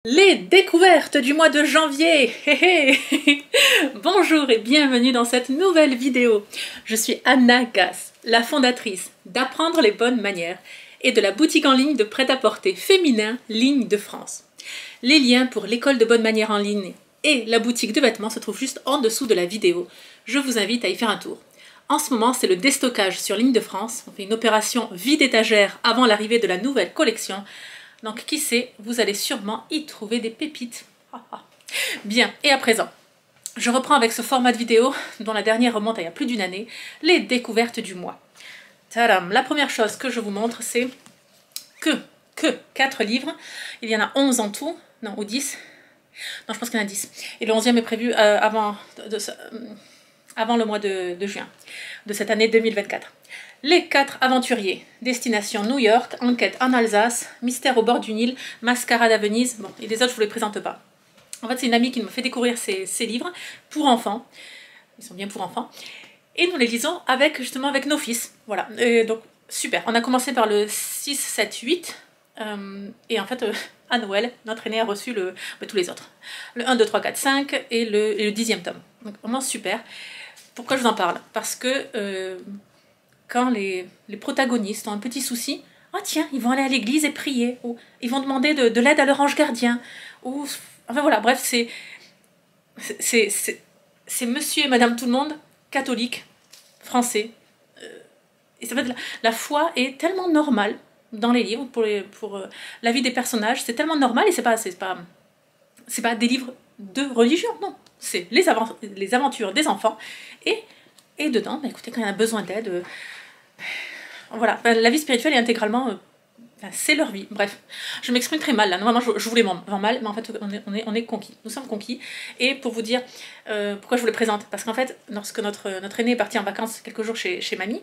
Les découvertes du mois de janvier. Bonjour et bienvenue dans cette nouvelle vidéo. Je suis Anna Gass, la fondatrice d'Apprendre les bonnes manières et de la boutique en ligne de prêt-à-porter féminin Ligne de France. Les liens pour l'école de bonnes manières en ligne et la boutique de vêtements se trouvent juste en dessous de la vidéo. Je vous invite à y faire un tour. En ce moment, c'est le déstockage sur Ligne de France. On fait une opération vide étagère avant l'arrivée de la nouvelle collection. Donc qui sait, vous allez sûrement y trouver des pépites. Bien, et à présent, je reprends avec ce format de vidéo, dont la dernière remonte à il y a plus d'une année, les découvertes du mois. Tadam! La première chose que je vous montre, c'est que 4 livres. Il y en a 11 en tout, non, ou 10. Non, je pense qu'il y en a 10. Et le 11e est prévu avant le mois de juin de cette année 2024. Les 4 aventuriers, destination New York, enquête en Alsace, mystère au bord du Nil, mascarade à Venise, bon, et les autres je ne vous les présente pas. En fait, c'est une amie qui me fait découvrir ces livres pour enfants, ils sont bien pour enfants, et nous les lisons justement avec nos fils, voilà, et donc super. On a commencé par le 6, 7, 8, et en fait, à Noël, notre aîné a reçu tous les autres, le 1, 2, 3, 4, 5, et le 10e tome, donc vraiment super. Pourquoi je vous en parle? Parce que quand les protagonistes ont un petit souci, oh tiens, ils vont aller à l'église et prier, ou ils vont demander de l'aide à leur ange gardien, ou enfin voilà, bref, c'est monsieur et madame tout le monde, catholique, français, et ça fait la foi est tellement normale dans les livres, pour la vie des personnages, c'est tellement normal, et c'est pas des livres de religion, non, c'est les aventures des enfants, et dedans, bah, écoutez, quand il y a besoin d'aide, voilà, la vie spirituelle est intégralement, c'est leur vie, bref. Je m'exprime très mal là, normalement je vous les vends mal, mais en fait on est conquis, nous sommes conquis. Et pour vous dire pourquoi je vous les présente, parce qu'en fait, lorsque notre aîné est parti en vacances quelques jours chez mamie,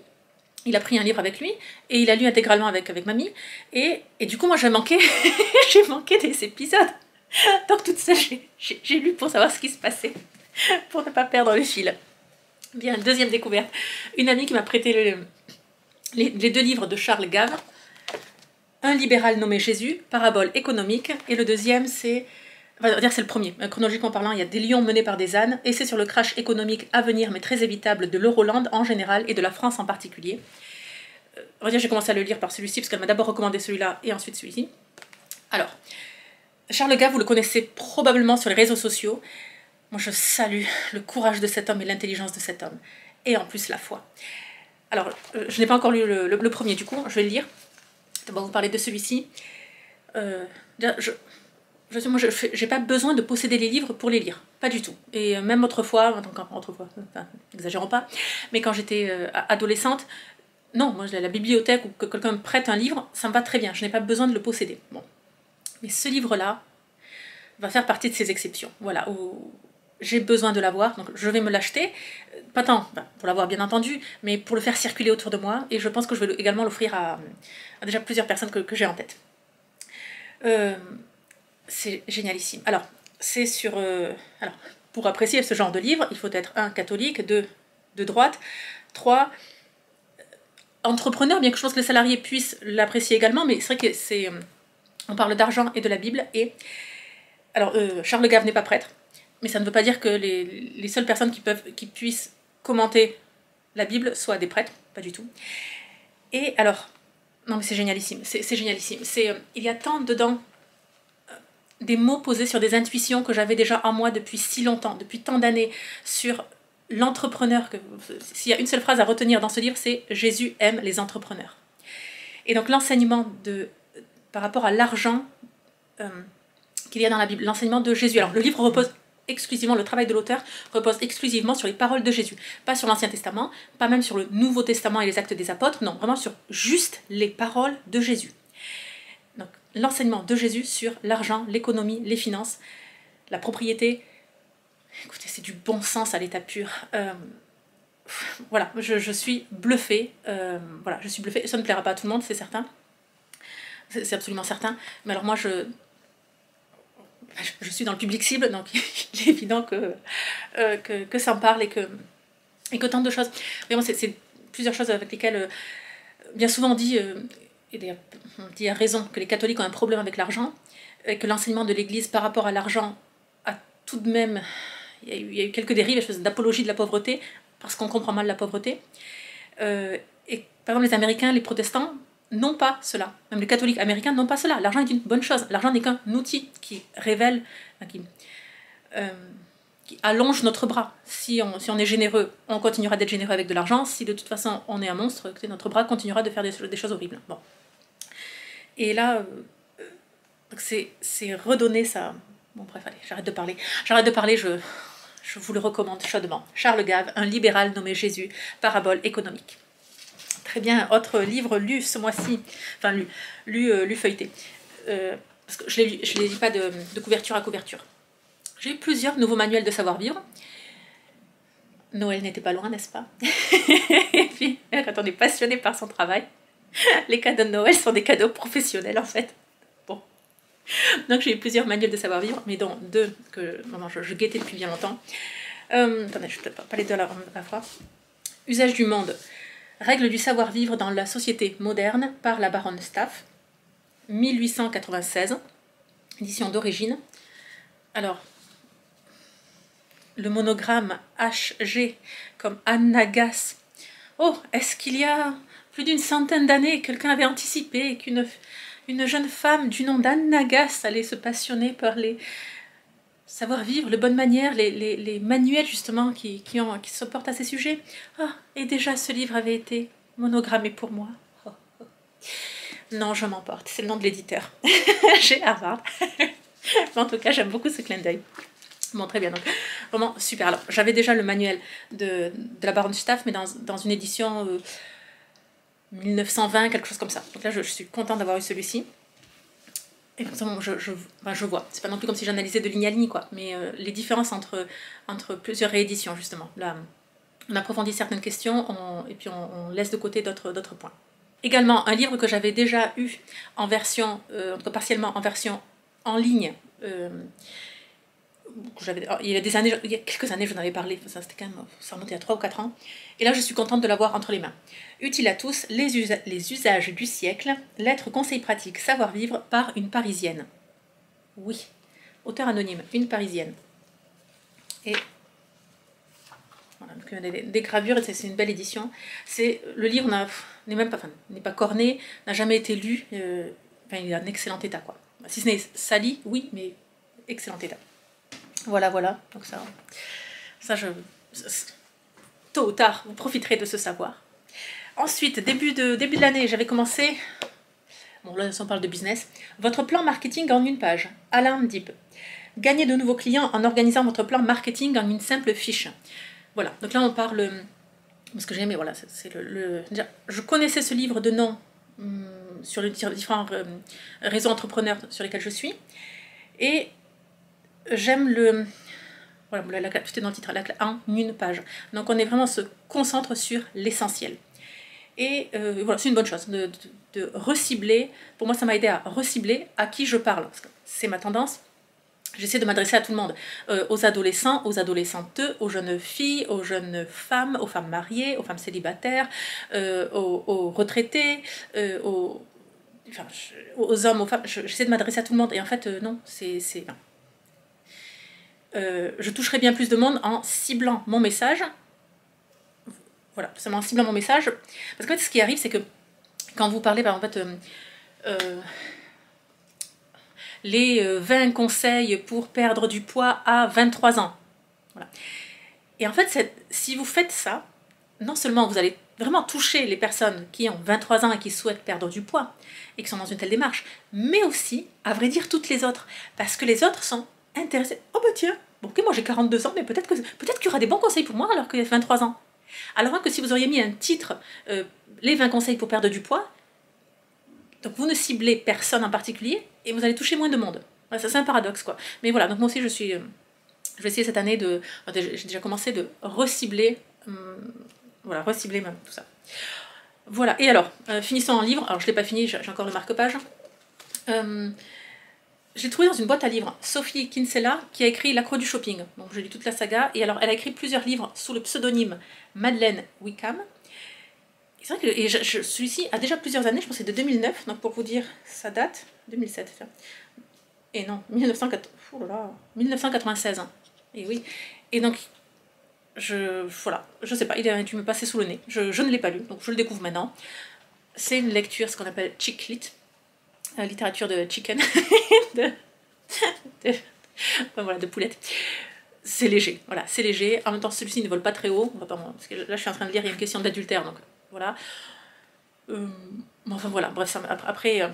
il a pris un livre avec lui, et il a lu intégralement avec mamie, et du coup moi j'ai manqué, j'ai manqué des épisodes. Donc toute ça, j'ai lu pour savoir ce qui se passait, pour ne pas perdre le fil. Bien, deuxième découverte, une amie qui m'a prêté les 2 livres de Charles Gave, un libéral nommé Jésus, parabole économique, et le deuxième c'est, c'est le premier, chronologiquement parlant, il y a des lions menés par des ânes, et c'est sur le crash économique à venir mais très évitable de l'Euroland en général et de la France en particulier. J'ai commencé à le lire par celui-ci parce qu'elle m'a d'abord recommandé celui-là et ensuite celui-ci. Alors, Charles Gave, vous le connaissez probablement sur les réseaux sociaux. Moi je salue le courage de cet homme et l'intelligence de cet homme, et en plus la foi. Alors, je n'ai pas encore lu le premier, du coup, je vais le lire. D'abord, vous parler de celui-ci. Moi, j'ai pas besoin de posséder les livres pour les lire, pas du tout. Et même autrefois, enfin, n'exagérons pas, mais quand j'étais adolescente, non, moi, la bibliothèque ou que quelqu'un me prête un livre, ça me va très bien, je n'ai pas besoin de le posséder. Bon. Mais ce livre-là va faire partie de ces exceptions, voilà, où j'ai besoin de l'avoir, donc je vais me l'acheter, pas tant pour l'avoir bien entendu, mais pour le faire circuler autour de moi, et je pense que je vais également l'offrir à déjà plusieurs personnes que j'ai en tête. C'est génialissime. Alors, c'est sur... alors, pour apprécier ce genre de livre, il faut être 1, catholique, 2, de droite, 3, entrepreneur, bien que je pense que les salariés puissent l'apprécier également, mais c'est vrai que c'est... on parle d'argent et de la Bible, et... Alors, Charles Gave n'est pas prêtre, mais ça ne veut pas dire que les seules personnes qui puissent commenter la Bible soient des prêtres, pas du tout. Et alors, non mais c'est génialissime, c'est génialissime. Il y a tant dedans des mots posés sur des intuitions que j'avais déjà en moi depuis si longtemps, depuis tant d'années, sur l'entrepreneur. S'il y a une seule phrase à retenir dans ce livre, c'est « Jésus aime les entrepreneurs ». Et donc l'enseignement par rapport à l'argent qu'il y a dans la Bible, l'enseignement de Jésus. Alors le livre repose exclusivement, le travail de l'auteur repose exclusivement sur les paroles de Jésus. Pas sur l'Ancien Testament, pas même sur le Nouveau Testament et les Actes des Apôtres, non, vraiment sur juste les paroles de Jésus. Donc l'enseignement de Jésus sur l'argent, l'économie, les finances, la propriété. Écoutez, c'est du bon sens à l'état pur. Voilà, je suis bluffée. Voilà, je suis bluffée. Ça ne plaira pas à tout le monde, c'est certain. C'est absolument certain. Mais alors moi, je suis dans le public cible, donc il est évident que ça en parle et que tant de choses. Vraiment, c'est plusieurs choses avec lesquelles, bien souvent on dit, et d'ailleurs on dit à raison, que les catholiques ont un problème avec l'argent. et que l'enseignement de l'Église par rapport à l'argent a tout de même, il y a eu quelques dérives, d'apologie de la pauvreté, parce qu'on comprend mal la pauvreté. Et par exemple, les Américains, les protestants n'ont pas cela. Même les catholiques américains n'ont pas cela. L'argent est une bonne chose. L'argent n'est qu'un outil qui révèle, qui allonge notre bras. Si on est généreux, on continuera d'être généreux avec de l'argent. Si de toute façon on est un monstre, notre bras continuera de faire des choses horribles. Bon. Et là, c'est redonner ça. Bon bref, allez, j'arrête de parler. Je vous le recommande chaudement. Charles Gave, un libéral nommé Jésus, parabole économique. Très bien, autre livre lu ce mois-ci, enfin lu feuilleté. Parce que je ne les lis pas de couverture à couverture. J'ai eu plusieurs nouveaux manuels de savoir-vivre. Noël n'était pas loin, n'est-ce pas? Et puis, quand on est passionné par son travail, les cadeaux de Noël sont des cadeaux professionnels en fait. Bon. Donc j'ai eu plusieurs manuels de savoir-vivre, mais dont deux que je guettais depuis bien longtemps. Attendez, je ne peux pas les deux à la fois. Usage du monde. Règles du savoir-vivre dans la société moderne par la baronne Staff, 1896, édition d'origine. Alors, le monogramme HG comme Anna Gass. Oh, est-ce qu'il y a plus d'une centaine d'années, quelqu'un avait anticipé qu'une jeune femme du nom d'Anna Gass allait se passionner par les savoir-vivre, les bonnes manières, les manuels justement qui se portent à ces sujets. Ah, et déjà ce livre avait été monogrammé pour moi. Oh, oh. Non, je m'emporte, c'est le nom de l'éditeur. Chez Harvard. En tout cas, j'aime beaucoup ce clin d'œil. Bon, très bien, donc vraiment super. Alors, j'avais déjà le manuel de la baronne Staff, mais dans une édition 1920, quelque chose comme ça. Donc là, je suis contente d'avoir eu celui-ci. Et comme ça, je vois. C'est pas non plus comme si j'analysais de ligne à ligne, quoi. Mais les différences entre plusieurs rééditions, justement. Là, on approfondit certaines questions et puis on laisse de côté d'autres points. Également, un livre que j'avais déjà eu en version, en tout cas partiellement en version en ligne. Il y a quelques années, j'en avais parlé. Ça remontait à 3 ou 4 ans. Et là, je suis contente de l'avoir entre les mains. Utile à tous, les usages du siècle, lettres, conseils pratiques, savoir-vivre par une Parisienne. Oui, auteur anonyme, une Parisienne. Et voilà, donc, des gravures, c'est une belle édition. Le livre n'est pas corné, n'a jamais été lu. Il est en excellent état, quoi. Si ce n'est sali, oui, mais excellent état. Voilà. Donc tôt ou tard, vous profiterez de ce savoir. Ensuite, début de l'année, j'avais commencé, bon là on parle de business, votre plan marketing en une page, Alain Dib. Gagnez de nouveaux clients en organisant votre plan marketing en une simple fiche. Voilà, donc là on parle, ce que j'ai aimé, voilà, déjà, je connaissais ce livre de nom sur les différents réseaux entrepreneurs sur lesquels je suis, et j'aime voilà, tout est dans le titre, en une page. Donc on est vraiment se concentre sur l'essentiel. Et voilà, c'est une bonne chose de recibler. Pour moi, ça m'a aidé à recibler à qui je parle. C'est ma tendance. J'essaie de m'adresser à tout le monde. Aux adolescents, aux adolescentes, aux jeunes filles, aux jeunes femmes, aux femmes mariées, aux femmes célibataires, aux retraités, aux hommes, aux femmes. J'essaie de m'adresser à tout le monde. Et en fait, non, je toucherai bien plus de monde en ciblant mon message. Voilà, seulement en ciblant mon message. Parce que en fait, ce qui arrive, c'est que quand vous parlez, en fait, les 20 conseils pour perdre du poids à 23 ans. Voilà. Et en fait, si vous faites ça, non seulement vous allez vraiment toucher les personnes qui ont 23 ans et qui souhaitent perdre du poids et qui sont dans une telle démarche, mais aussi, à vrai dire, toutes les autres. Parce que les autres sont intéressés. Oh bah tiens, bon, ok, moi j'ai 42 ans, mais peut-être qu'il y aura des bons conseils pour moi alors qu'il y a 23 ans. Alors que si vous auriez mis un titre, les 20 conseils pour perdre du poids, donc vous ne ciblez personne en particulier et vous allez toucher moins de monde. Voilà, ça c'est un paradoxe, quoi. Mais voilà, donc moi aussi je vais essayer cette année j'ai déjà commencé de recibler, recibler même tout ça. Voilà, et alors, finissons en livre. Alors je ne l'ai pas fini, j'ai encore le marque-page. J'ai trouvé dans une boîte à livres Sophie Kinsella qui a écrit L'accro du shopping. Donc je lis toute la saga. Et alors elle a écrit plusieurs livres sous le pseudonyme Madeleine Wickham. C'est vrai que celui-ci a déjà plusieurs années, je pense que c'est de 2009, donc pour vous dire, ça date, 2007. Et non, 1996. Hein. Et oui. Et donc, voilà, je sais pas, il a dû me passer sous le nez. Je ne l'ai pas lu, donc je le découvre maintenant. C'est une lecture, ce qu'on appelle chick lit, littérature de chicken, de, voilà, de poulette. C'est léger, voilà, c'est léger. En même temps, celui-ci ne vole pas très haut. Parce que là, je suis en train de lire, il y a une question d'adultère, donc voilà. Enfin voilà, bref, ça, après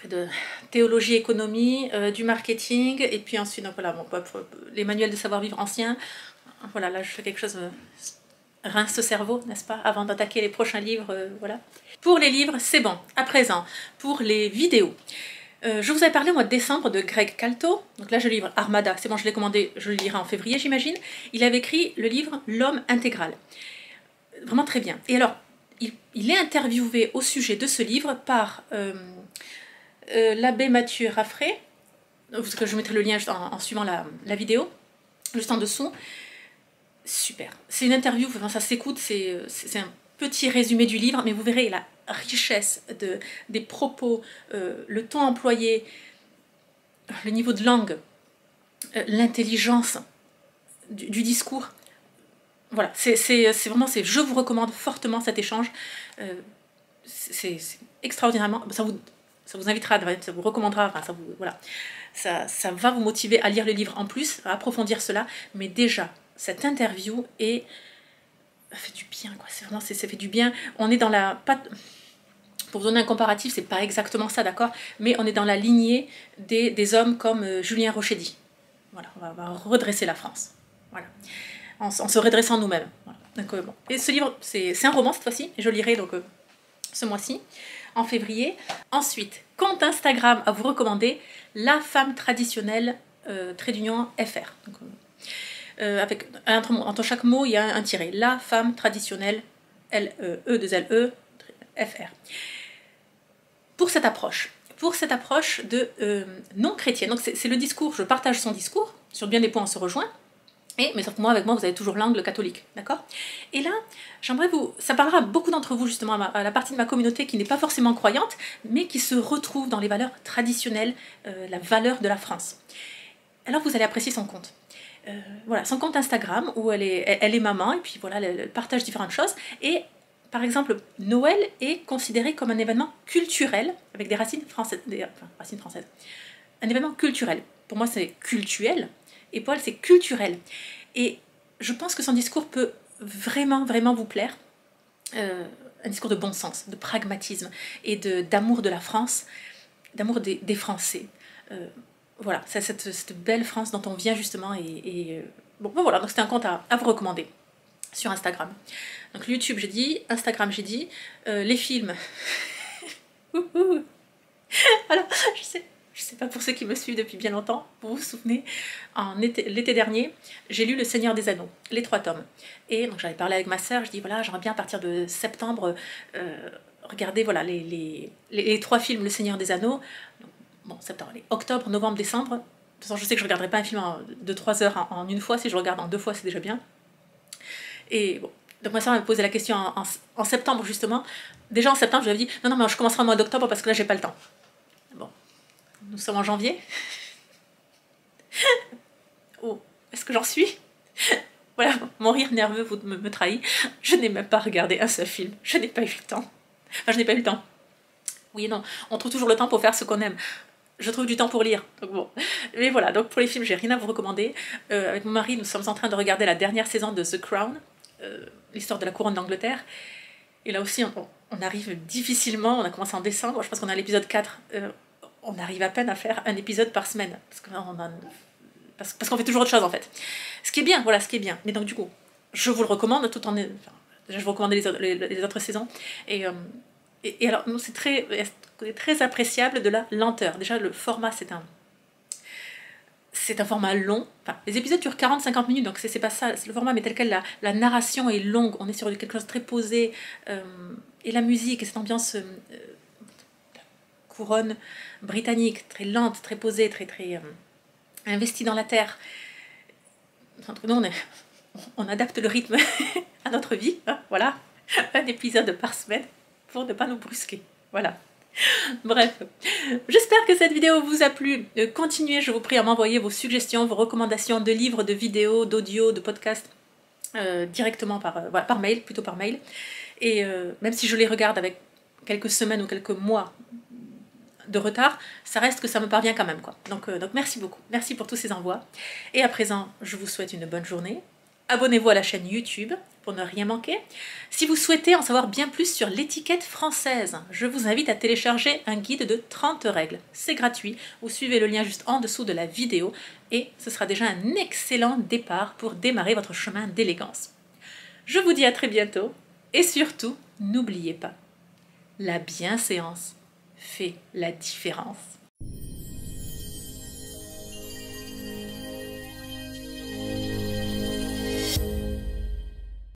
de théologie, économie, du marketing, et puis ensuite, donc, voilà, bon, les manuels de savoir-vivre anciens. Voilà, là, je fais quelque chose, rince ce cerveau, n'est-ce pas, avant d'attaquer les prochains livres, voilà. Pour les livres, c'est bon. À présent, pour les vidéos. Je vous avais parlé au mois de décembre de Greg Calto. Donc là, je livre Armada. C'est bon, je l'ai commandé, je le lirai en février, j'imagine. Il avait écrit le livre L'homme intégral. Vraiment très bien. Et alors, il est interviewé au sujet de ce livre par l'abbé Mathieu Raffray. Parce que je mettrai le lien en suivant la vidéo, juste en dessous. Super. C'est une interview, enfin, ça s'écoute, c'est un petit résumé du livre, mais vous verrez la richesse des propos, le ton employé, le niveau de langue, l'intelligence du discours. Voilà, c'est vraiment, je vous recommande fortement cet échange. C'est extraordinairement, ça vous invitera, ça vous recommandera, enfin, voilà, ça va vous motiver à lire le livre en plus, à approfondir cela, mais déjà, cette interview fait du bien, quoi. C'est vraiment, ça fait du bien. On est dans la... Pour vous donner un comparatif, c'est pas exactement ça, d'accord, mais on est dans la lignée des hommes comme Julien Rochedy. Voilà, on va redresser la France. Voilà. En se redressant nous-mêmes. Voilà. Donc, bon. Et ce livre, c'est un roman cette fois-ci, et je le lirai donc ce mois-ci, en février. Ensuite, compte Instagram à vous recommander, La Femme Traditionnelle, trait d'union FR. Donc, avec entre chaque mot, il y a un tiret. La Femme Traditionnelle, L-E-2-L-E, FR. Pour cette approche de non chrétienne, donc c'est le discours, je partage son discours, sur bien des points on se rejoint, mais sauf que avec moi, vous avez toujours l'angle catholique, d'accord? Et là, j'aimerais ça parlera à beaucoup d'entre vous, justement, à la partie de ma communauté qui n'est pas forcément croyante, mais qui se retrouve dans les valeurs traditionnelles, la valeur de la France. Alors vous allez apprécier son compte. Voilà, son compte Instagram, où elle est maman, et puis voilà, elle partage différentes choses, et par exemple, Noël est considéré comme un événement culturel, avec des racines françaises, racines françaises. Un événement culturel. Pour moi, c'est cultuel, et Paul, c'est culturel. Et je pense que son discours peut vraiment, vraiment vous plaire. Un discours de bon sens, de pragmatisme, et d'amour de la France, d'amour des Français. Voilà, c'est cette belle France dont on vient justement, bon, voilà, donc c'était un compte à vous recommander sur Instagram. Donc YouTube j'ai dit, Instagram j'ai dit, les films. Alors, je sais pas pour ceux qui me suivent depuis bien longtemps, vous vous souvenez, l'été dernier, j'ai lu Le Seigneur des Anneaux, les 3 tomes. Et donc j'avais parlé avec ma sœur, je dis voilà, j'aimerais bien à partir de septembre regarder voilà, les 3 films Le Seigneur des Anneaux. Bon, septembre, octobre, novembre, décembre. De toute façon, je sais que je ne regarderai pas un film de 3 heures en une fois. Si je regarde en 2 fois, c'est déjà bien. Et bon, donc ma soeur m'a posé la question en septembre, justement. Déjà en septembre, je lui avais dit non, mais je commencerai au mois d'octobre parce que là, j'ai pas le temps. Bon, nous sommes en janvier. Oh, est-ce que j'en suis? Voilà, mon rire nerveux me trahit. Je n'ai même pas regardé un seul film. Je n'ai pas eu le temps. Enfin, je n'ai pas eu le temps. Oui et non, on trouve toujours le temps pour faire ce qu'on aime. Je trouve du temps pour lire. Donc bon. Mais voilà, donc pour les films, j'ai rien à vous recommander. Avec mon mari, nous sommes en train de regarder la dernière saison de The Crown, l'histoire de la couronne d'Angleterre. Et là aussi, on arrive difficilement, on a commencé en décembre, je pense qu'on a l'épisode 4. On arrive à peine à faire un épisode par semaine. Parce qu'on fait toujours autre chose en fait. Ce qui est bien, voilà, ce qui est bien. Mais donc du coup, je vous le recommande tout en... Enfin, déjà, je vous recommande les autres saisons. Et alors, c'est très appréciable de la lenteur. Déjà, le format, c'est un format long. Enfin, les épisodes durent 40-50 minutes, donc c'est pas ça, c'est le format, mais tel quel, la narration est longue. On est sur quelque chose de très posé. Et la musique, et cette ambiance couronne britannique, très lente, très posée, très investie dans la terre. Entre nous, on adapte le rythme à notre vie. Hein, voilà, un épisode par semaine pour ne pas nous brusquer. Voilà. Bref, j'espère que cette vidéo vous a plu. Continuez, je vous prie, à m'envoyer vos suggestions, vos recommandations de livres, de vidéos, d'audio, de podcasts directement voilà, par mail, plutôt par mail. Et même si je les regarde avec quelques semaines ou quelques mois de retard, ça reste que ça me parvient quand même, quoi. Donc merci beaucoup, merci pour tous ces envois. Et à présent, je vous souhaite une bonne journée. Abonnez-vous à la chaîne YouTube pour ne rien manquer. Si vous souhaitez en savoir bien plus sur l'étiquette française, je vous invite à télécharger un guide de 30 règles. C'est gratuit, vous suivez le lien juste en dessous de la vidéo et ce sera déjà un excellent départ pour démarrer votre chemin d'élégance. Je vous dis à très bientôt et surtout, n'oubliez pas, la bienséance fait la différence.